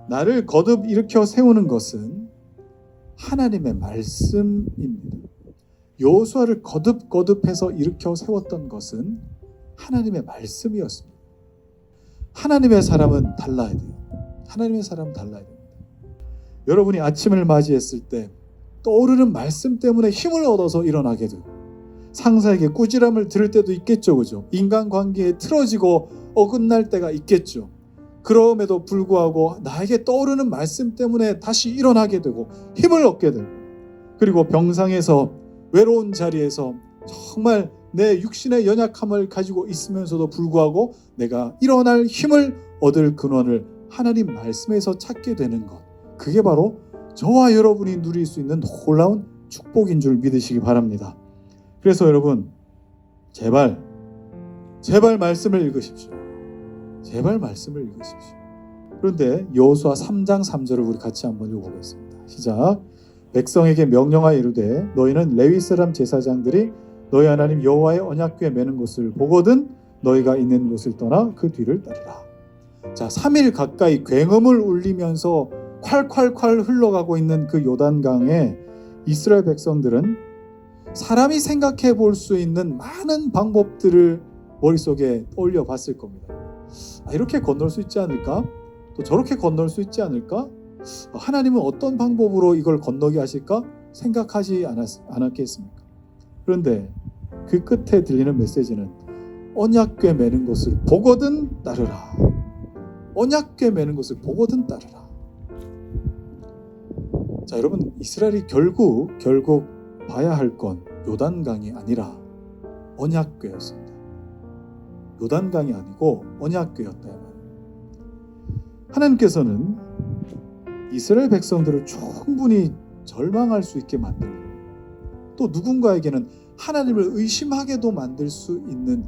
나를 거듭 일으켜 세우는 것은 하나님의 말씀입니다. 여호수아를 거듭해서 일으켜 세웠던 것은 하나님의 말씀이었습니다. 하나님의 사람은 달라야 돼요. 하나님의 사람은 달라야 됩니다. 여러분이 아침을 맞이했을 때 떠오르는 말씀 때문에 힘을 얻어서 일어나게 되고, 상사에게 꾸지람을 들을 때도 있겠죠, 그죠? 인간관계에 틀어지고 어긋날 때가 있겠죠. 그럼에도 불구하고 나에게 떠오르는 말씀 때문에 다시 일어나게 되고 힘을 얻게 되고, 그리고 병상에서 외로운 자리에서 정말 내 육신의 연약함을 가지고 있으면서도 불구하고 내가 일어날 힘을 얻을 근원을 하나님 말씀에서 찾게 되는 것, 그게 바로 저와 여러분이 누릴 수 있는 놀라운 축복인 줄 믿으시기 바랍니다. 그래서 여러분, 제발 말씀을 읽으십시오. 제발 말씀을 읽으십시오. 그런데 여호수아 3장 3절을 우리 같이 한번 읽어보겠습니다. 시작. 백성에게 명령하여 이르되 너희는 레위 사람 제사장들이 너희 하나님 여호와의 언약궤에 매는 것을 보거든 너희가 있는 곳을 떠나 그 뒤를 따르라. 자, 3일 가까이 굉음을 울리면서 콸콸콸 흘러가고 있는 그 요단강에 이스라엘 백성들은 사람이 생각해 볼 수 있는 많은 방법들을 머릿속에 떠올려 봤을 겁니다. 이렇게 건널 수 있지 않을까? 또 저렇게 건널 수 있지 않을까? 하나님은 어떤 방법으로 이걸 건너게 하실까? 생각하지 않았겠습니까? 그런데 그 끝에 들리는 메시지는 언약궤 매는 것을 보거든 따르라. 언약궤 매는 것을 보거든 따르라. 자, 여러분, 이스라엘이 결국 봐야 할 건 요단강이 아니라 언약궤였습니다. 요단강이 아니고 언약궤였다. 하나님께서는 이스라엘 백성들을 충분히 절망할 수 있게 만들고, 또 누군가에게는 하나님을 의심하게도 만들 수 있는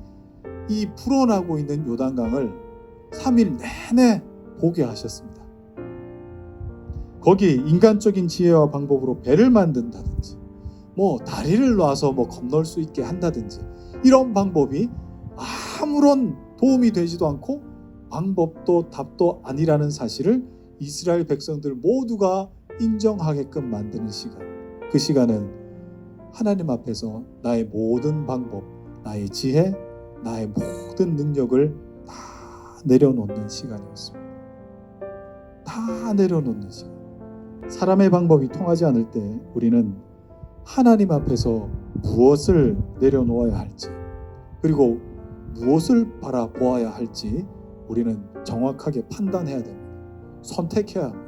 이 불어나고 있는 요단강을 3일 내내 보게 하셨습니다. 거기 인간적인 지혜와 방법으로 배를 만든다든지, 다리를 놔서 건널 수 있게 한다든지, 이런 방법이 아무런 도움이 되지도 않고 방법도 답도 아니라는 사실을 이스라엘 백성들 모두가 인정하게끔 만드는 시간, 그 시간은 하나님 앞에서 나의 모든 방법, 나의 지혜, 나의 모든 능력을 다 내려놓는 시간이었습니다. 다 내려놓는 시간. 사람의 방법이 통하지 않을 때 우리는 하나님 앞에서 무엇을 내려놓아야 할지, 그리고 무엇을 바라보아야 할지 우리는 정확하게 판단해야 됩니다. 선택해야 합니다.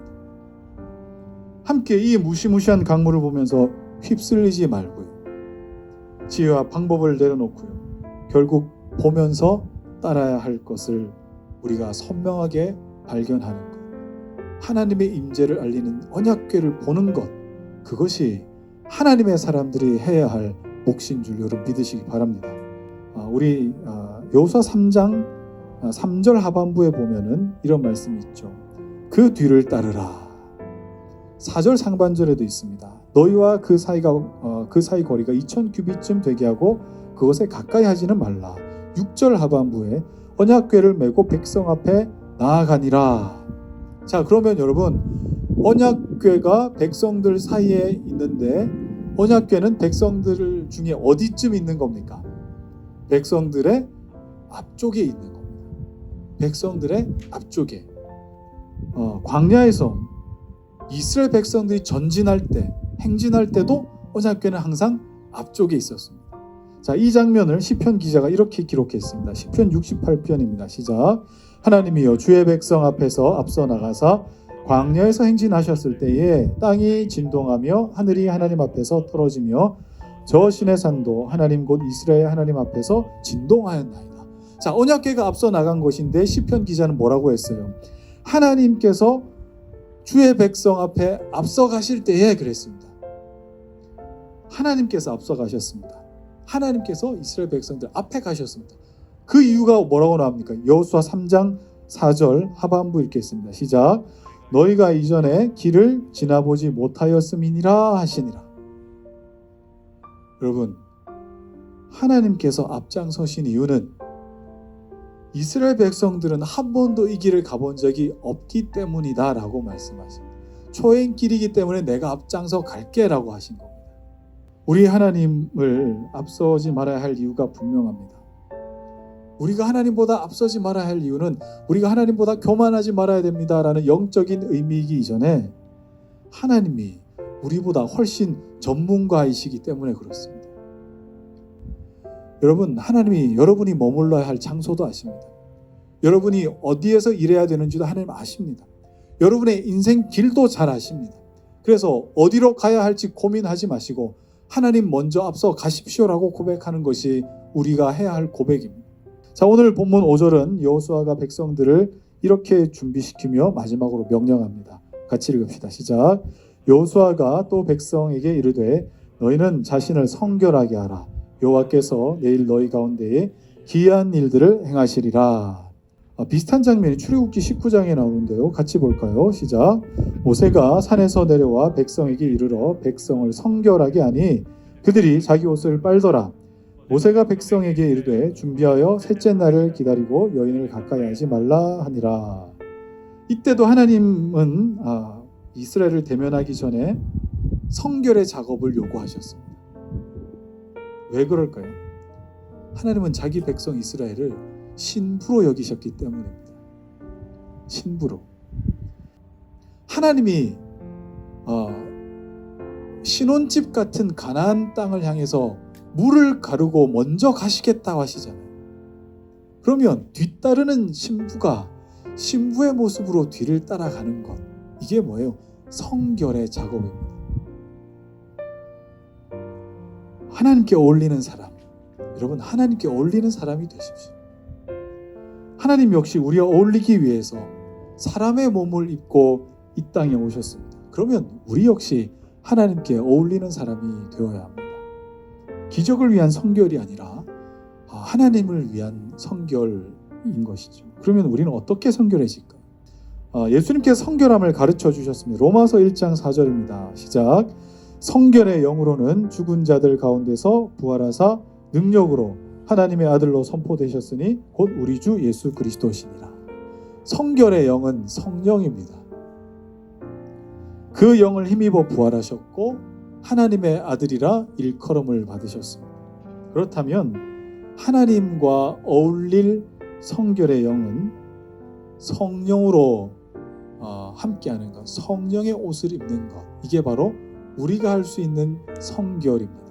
함께 이 무시무시한 강물을 보면서 휩쓸리지 말고요, 지혜와 방법을 내려놓고요, 결국 보면서 따라야 할 것을 우리가 선명하게 발견하는 것, 하나님의 임재를 알리는 언약궤를 보는 것, 그것이 하나님의 사람들이 해야 할 몫인 줄 여러분 믿으시기 바랍니다. 우리 여호수아 3장 3절 하반부에 보면은 이런 말씀이 있죠. 그 뒤를 따르라. 4절 상반절에도 있습니다. 너희와 그 사이 거리가 2000규빗쯤 되게 하고 그것에 가까이 하지는 말라. 6절 하반부에 언약궤를 메고 백성 앞에 나아가니라. 자, 그러면 여러분, 언약궤가 백성들 사이에 있는데 언약궤는 백성들 중에 어디쯤 있는 겁니까? 백성들의 앞쪽에 있는 겁니다. 백성들의 앞쪽에. 광야에서 이스라엘 백성들이 전진할 때, 행진할 때도 언약궤는 항상 앞쪽에 있었습니다. 자, 이 장면을 시편 기자가 이렇게 기록했습니다. 시편 68편입니다. 시작. 하나님이여 주의 백성 앞에서 앞서 나가사 광야에서 행진하셨을 때에 땅이 진동하며 하늘이 하나님 앞에서 떨어지며 저 신의 산도 하나님 곧 이스라엘 하나님 앞에서 진동하였나이다. 자, 언약궤가 앞서 나간 것인데 시편 기자는 뭐라고 했어요? 하나님께서 주의 백성 앞에 앞서 가실 때에 그랬습니다. 하나님께서 앞서 가셨습니다. 하나님께서 이스라엘 백성들 앞에 가셨습니다. 그 이유가 뭐라고 나옵니까? 여호수아 3장 4절 하반부 읽겠습니다. 시작. 너희가 이전에 길을 지나보지 못하였음이니라 하시니라. 여러분, 하나님께서 앞장서신 이유는 이스라엘 백성들은 한 번도 이 길을 가본 적이 없기 때문이다 라고 말씀하십니다. 초행길이기 때문에 내가 앞장서 갈게 라고 하신 겁니다. 우리 하나님을 앞서지 말아야 할 이유가 분명합니다. 우리가 하나님보다 앞서지 말아야 할 이유는 우리가 하나님보다 교만하지 말아야 됩니다라는 영적인 의미이기 이전에 하나님이 우리보다 훨씬 전문가이시기 때문에 그렇습니다. 여러분, 하나님이 여러분이 머물러야 할 장소도 아십니다. 여러분이 어디에서 일해야 되는지도 하나님 아십니다. 여러분의 인생 길도 잘 아십니다. 그래서 어디로 가야 할지 고민하지 마시고 하나님 먼저 앞서 가십시오라고 고백하는 것이 우리가 해야 할 고백입니다. 자, 오늘 본문 5절은 여호수아가 백성들을 이렇게 준비시키며 마지막으로 명령합니다. 같이 읽읍시다. 시작. 여호수아가 또 백성에게 이르되 너희는 자신을 성결하게 하라. 여호와께서 내일 너희 가운데에 기이한 일들을 행하시리라. 비슷한 장면이 출애굽기 19장에 나오는데요. 같이 볼까요? 시작. 모세가 산에서 내려와 백성에게 이르러 백성을 성결하게 하니 그들이 자기 옷을 빨더라. 모세가 백성에게 이르되 준비하여 셋째 날을 기다리고 여인을 가까이 하지 말라 하니라. 이때도 하나님은 이스라엘을 대면하기 전에 성결의 작업을 요구하셨습니다. 왜 그럴까요? 하나님은 자기 백성 이스라엘을 신부로 여기셨기 때문입니다. 신부로. 하나님이 신혼집 같은 가나안 땅을 향해서 물을 가르고 먼저 가시겠다고 하시잖아요. 그러면 뒤따르는 신부가 신부의 모습으로 뒤를 따라가는 것, 이게 뭐예요? 성결의 작업입니다. 하나님께 어울리는 사람, 여러분 하나님께 어울리는 사람이 되십시오. 하나님 역시 우리와 어울리기 위해서 사람의 몸을 입고 이 땅에 오셨습니다. 그러면 우리 역시 하나님께 어울리는 사람이 되어야 합니다. 기적을 위한 성결이 아니라 하나님을 위한 성결인 것이죠. 그러면 우리는 어떻게 성결해질까? 예수님께서 성결함을 가르쳐 주셨습니다. 로마서 1장 4절입니다. 시작. 성결의 영으로는 죽은 자들 가운데서 부활하사 능력으로 하나님의 아들로 선포되셨으니 곧 우리 주 예수 그리스도시니라. 성결의 영은 성령입니다. 그 영을 힘입어 부활하셨고 하나님의 아들이라 일컬음을 받으셨습니다. 그렇다면 하나님과 어울릴 성결의 영은 성령으로 함께하는 것, 성령의 옷을 입는 것, 이게 바로 우리가 할 수 있는 성결입니다.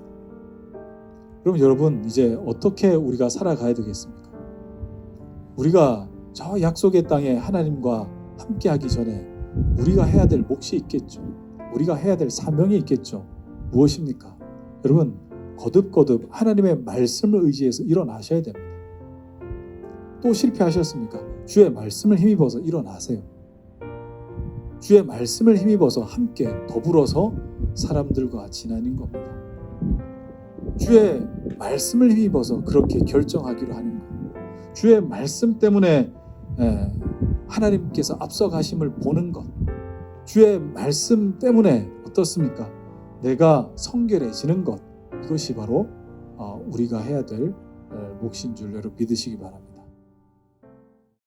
그럼 여러분, 이제 어떻게 우리가 살아가야 되겠습니까? 우리가 저 약속의 땅에 하나님과 함께하기 전에 우리가 해야 될 몫이 있겠죠. 우리가 해야 될 사명이 있겠죠. 무엇입니까? 여러분, 거듭거듭 하나님의 말씀을 의지해서 일어나셔야 됩니다. 또 실패하셨습니까? 주의 말씀을 힘입어서 일어나세요. 주의 말씀을 힘입어서 함께 더불어서 사람들과 지나는 겁니다. 주의 말씀을 힘입어서 그렇게 결정하기로 하는 것. 주의 말씀 때문에 하나님께서 앞서가심을 보는 것. 주의 말씀 때문에 어떻습니까? 내가 성결해지는 것. 이것이 바로 우리가 해야 될 몫인 줄 여러분 믿으시기 바랍니다.